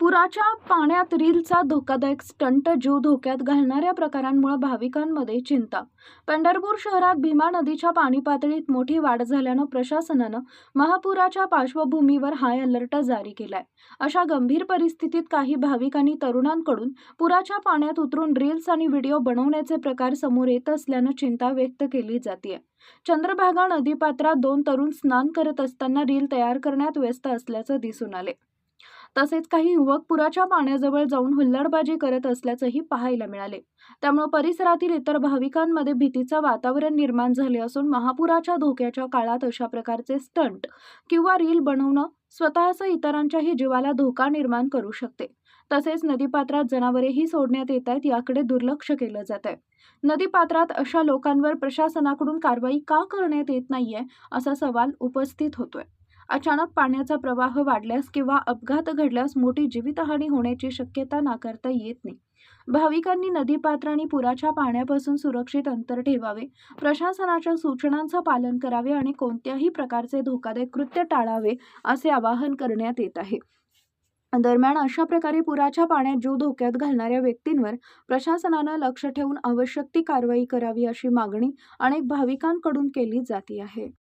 पुराच्या पाण्यात रीलचा धोकादायक स्टंट जीव धोक्यात घालणाऱ्या प्रकारांमुळे भाविकांमध्ये चिंता. पंढरपूर शहरात भीमा नदीच्या पाणी पातळीत मोठी वाढ झाल्यानं प्रशासनानं महापुराच्या पार्श्वभूमीवर हाय अलर्ट जारी केलाय. अशा गंभीर परिस्थितीत काही भाविकांनी तरुणांकडून पुराच्या पाण्यात उतरून रील्स आणि व्हिडिओ बनवण्याचे प्रकार समोर येत असल्यानं चिंता व्यक्त केली जाते. चंद्रभागा नदीपात्रात 2 तरुण स्नान करत असताना रील तयार करण्यात व्यस्त असल्याचं दिसून आले. तसेच काही युवक पुराच्या पाण्याजवळ जाऊन हुल्लडबाजी करत असल्याचंही पाहायला मिळाले. त्यामुळे परिसरातील इतर भाविकांमध्ये भीतीचं वातावरण निर्माण झाले असून महापुराच्या धोक्याच्या काळात अशा प्रकारचे स्टंट किंवा रील बनवणं स्वतःसह इतरांच्याही जीवाला धोका निर्माण करू शकते. तसेच नदीपात्रात जनावरेही सोडण्यात येत आहेत, याकडे दुर्लक्ष केलं जात आहे. नदीपात्रात अशा लोकांवर प्रशासनाकडून कारवाई का करण्यात येत नाहीये, असा सवाल उपस्थित होतोय. अचानक पाण्याचा प्रवाह वाढल्यास किंवा अपघात घडल्यास मोठी जीवितहानी होण्याची शक्यता नाकारता येत नाही. भाविकांनी नदीपात्र आणि पुराच्या पाण्यापासून सुरक्षित अंतर ठेवावे, प्रशासनाच्या सूचनांचं पालन करावे आणि कोणत्याही प्रकारचे धोकादायक कृत्य टाळावे, असे आवाहन करण्यात येत आहे. दरम्यान अशा प्रकारे पुराच्या पाण्यात जीव धोक्यात घालणाऱ्या व्यक्तींवर प्रशासनानं लक्ष ठेवून आवश्यक ती कारवाई करावी, अशी मागणी अनेक भाविकांकडून केली जाते आहे.